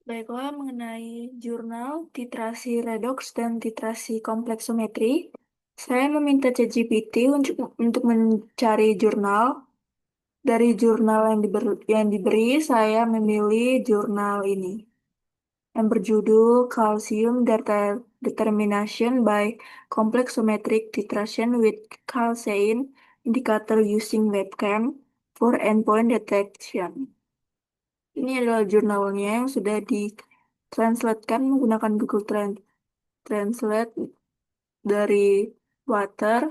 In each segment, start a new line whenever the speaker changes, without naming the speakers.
Baiklah, mengenai jurnal titrasi redoks dan titrasi kompleksometri, saya meminta ChatGPT untuk mencari jurnal. Dari jurnal yang diberi, saya memilih jurnal ini yang berjudul Calcium Determination by Complexometric Titration with Casein Indicator Using Webcam for Endpoint Detection. Ini adalah jurnalnya yang sudah ditranslatekan menggunakan Google Translate dari Water.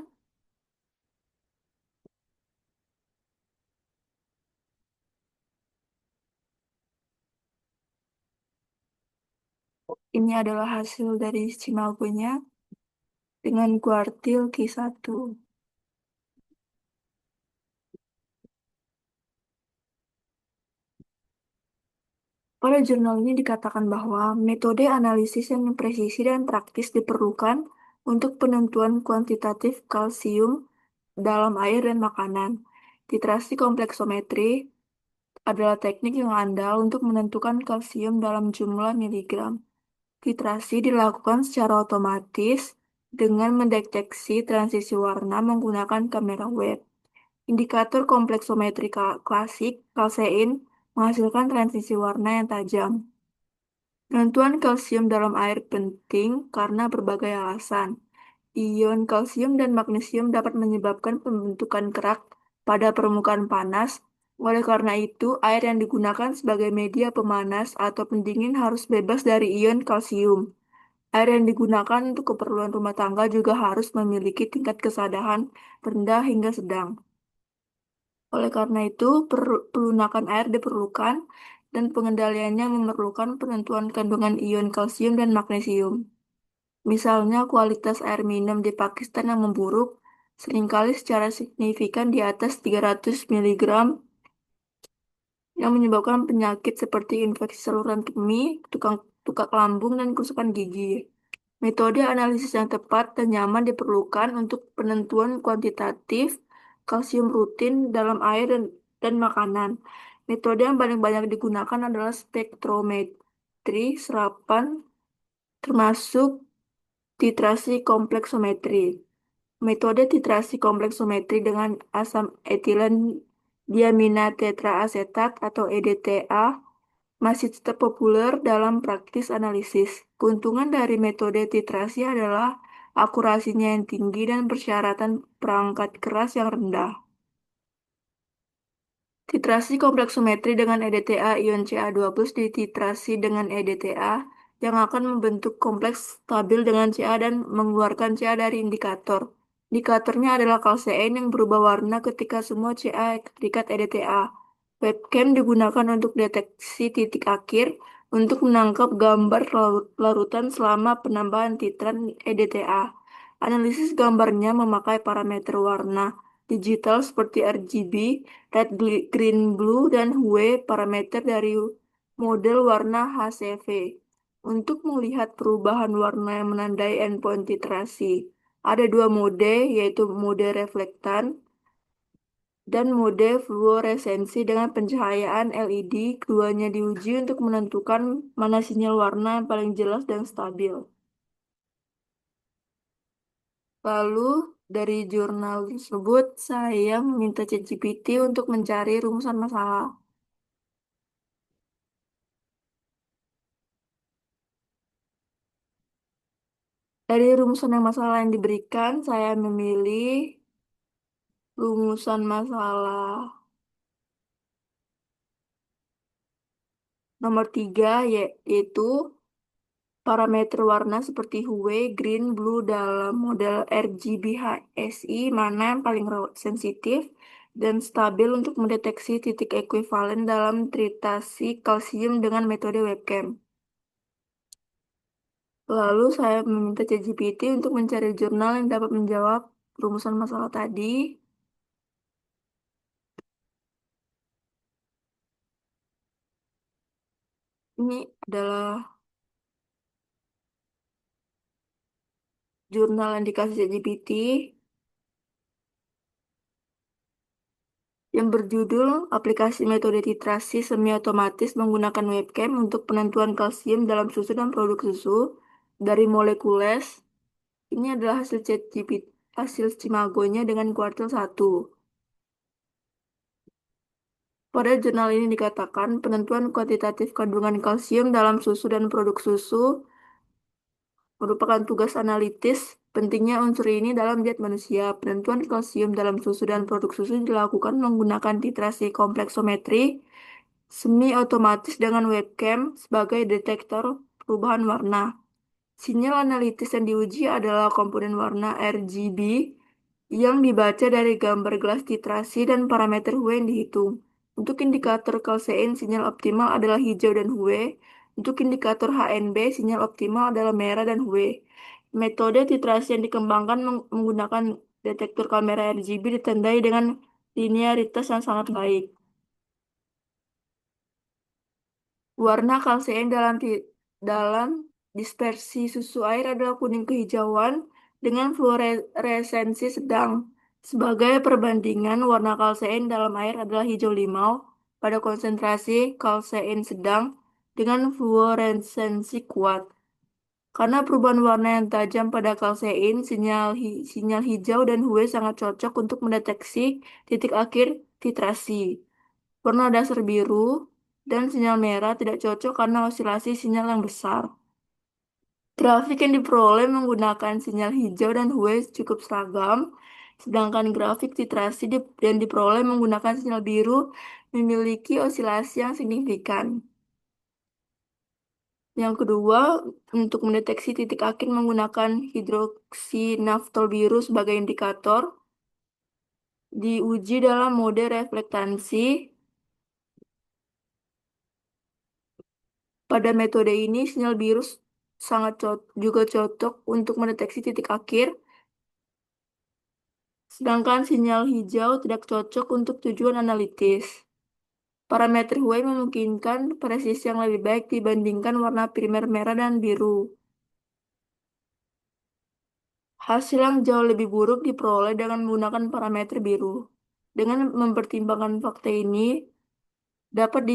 Ini adalah hasil dari Cimabue-nya dengan kuartil Q1. Pada jurnal ini dikatakan bahwa metode analisis yang presisi dan praktis diperlukan untuk penentuan kuantitatif kalsium dalam air dan makanan. Titrasi kompleksometri adalah teknik yang andal untuk menentukan kalsium dalam jumlah miligram. Titrasi dilakukan secara otomatis dengan mendeteksi transisi warna menggunakan kamera web. Indikator kompleksometri klasik, kalsein, menghasilkan transisi warna yang tajam. Penentuan kalsium dalam air penting karena berbagai alasan. Ion kalsium dan magnesium dapat menyebabkan pembentukan kerak pada permukaan panas. Oleh karena itu, air yang digunakan sebagai media pemanas atau pendingin harus bebas dari ion kalsium. Air yang digunakan untuk keperluan rumah tangga juga harus memiliki tingkat kesadaran rendah hingga sedang. Oleh karena itu, pelunakan air diperlukan dan pengendaliannya memerlukan penentuan kandungan ion kalsium dan magnesium. Misalnya, kualitas air minum di Pakistan yang memburuk seringkali secara signifikan di atas 300 mg yang menyebabkan penyakit seperti infeksi saluran kemih, tukak lambung, dan kerusakan gigi. Metode analisis yang tepat dan nyaman diperlukan untuk penentuan kuantitatif kalsium rutin dalam air dan makanan. Metode yang paling banyak digunakan adalah spektrometri serapan, termasuk titrasi kompleksometri. Metode titrasi kompleksometri dengan asam etilen diamina tetraasetat atau EDTA masih tetap populer dalam praktis analisis. Keuntungan dari metode titrasi adalah akurasinya yang tinggi dan persyaratan perangkat keras yang rendah. Titrasi kompleksometri dengan EDTA ion Ca2+ dititrasi dengan EDTA yang akan membentuk kompleks stabil dengan Ca dan mengeluarkan Ca dari indikator. Indikatornya adalah kalsein yang berubah warna ketika semua Ca terikat EDTA. Webcam digunakan untuk deteksi titik akhir untuk menangkap gambar larutan selama penambahan titran EDTA. Analisis gambarnya memakai parameter warna digital seperti RGB, red, green, blue, dan hue parameter dari model warna HCV. Untuk melihat perubahan warna yang menandai endpoint titrasi, ada dua mode, yaitu mode reflektan dan mode fluoresensi dengan pencahayaan LED. Keduanya diuji untuk menentukan mana sinyal warna yang paling jelas dan stabil. Lalu, dari jurnal tersebut, saya meminta ChatGPT untuk mencari rumusan masalah. Dari rumusan yang masalah yang diberikan, saya memilih rumusan masalah nomor 3, yaitu parameter warna seperti hue, green, blue dalam model RGB HSI mana yang paling sensitif dan stabil untuk mendeteksi titik ekuivalen dalam tritasi kalsium dengan metode webcam. Lalu saya meminta ChatGPT untuk mencari jurnal yang dapat menjawab rumusan masalah tadi. Ini adalah jurnal yang dikasih ChatGPT. yang berjudul Aplikasi Metode Titrasi Semi Otomatis Menggunakan Webcam untuk Penentuan Kalsium dalam Susu dan Produk Susu dari Molekules. Ini adalah hasil ChatGPT, hasil Cimagonya dengan kuartil 1. Pada jurnal ini dikatakan penentuan kuantitatif kandungan kalsium dalam susu dan produk susu merupakan tugas analitis. Pentingnya unsur ini dalam diet manusia. Penentuan kalsium dalam susu dan produk susu dilakukan menggunakan titrasi kompleksometri semi otomatis dengan webcam sebagai detektor perubahan warna. Sinyal analitis yang diuji adalah komponen warna RGB yang dibaca dari gambar gelas titrasi dan parameter Hue yang dihitung. Untuk indikator kalsein, sinyal optimal adalah hijau dan Hue. Untuk indikator HNB, sinyal optimal adalah merah dan Hue. Metode titrasi yang dikembangkan menggunakan detektor kamera RGB ditandai dengan linearitas yang sangat baik. Warna kalsein dalam dispersi susu air adalah kuning kehijauan dengan fluoresensi sedang. Sebagai perbandingan, warna kalsein dalam air adalah hijau limau pada konsentrasi kalsein sedang dengan fluoresensi kuat. Karena perubahan warna yang tajam pada kalsein, sinyal hijau dan Hue sangat cocok untuk mendeteksi titik akhir titrasi. Warna dasar biru dan sinyal merah tidak cocok karena osilasi sinyal yang besar. Grafik yang diperoleh menggunakan sinyal hijau dan Hue cukup seragam, sedangkan grafik titrasi yang diperoleh menggunakan sinyal biru memiliki osilasi yang signifikan. Yang kedua, untuk mendeteksi titik akhir menggunakan hidroksinaftol biru sebagai indikator, diuji dalam mode reflektansi. Pada metode ini, sinyal biru juga cocok untuk mendeteksi titik akhir, sedangkan sinyal hijau tidak cocok untuk tujuan analitis. Parameter Hue memungkinkan presisi yang lebih baik dibandingkan warna primer merah dan biru. Hasil yang jauh lebih buruk diperoleh dengan menggunakan parameter biru. Dengan mempertimbangkan fakta ini, dapat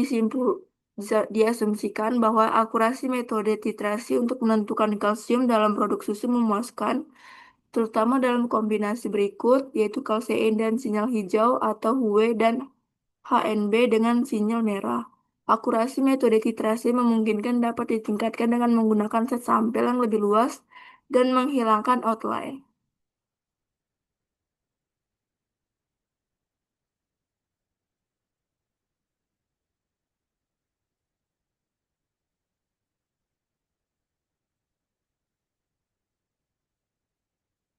diasumsikan bahwa akurasi metode titrasi untuk menentukan kalsium dalam produk susu memuaskan, terutama dalam kombinasi berikut, yaitu kalsein dan sinyal hijau atau Hue dan HNB dengan sinyal merah. Akurasi metode titrasi memungkinkan dapat ditingkatkan dengan menggunakan set sampel yang lebih luas dan menghilangkan outlier.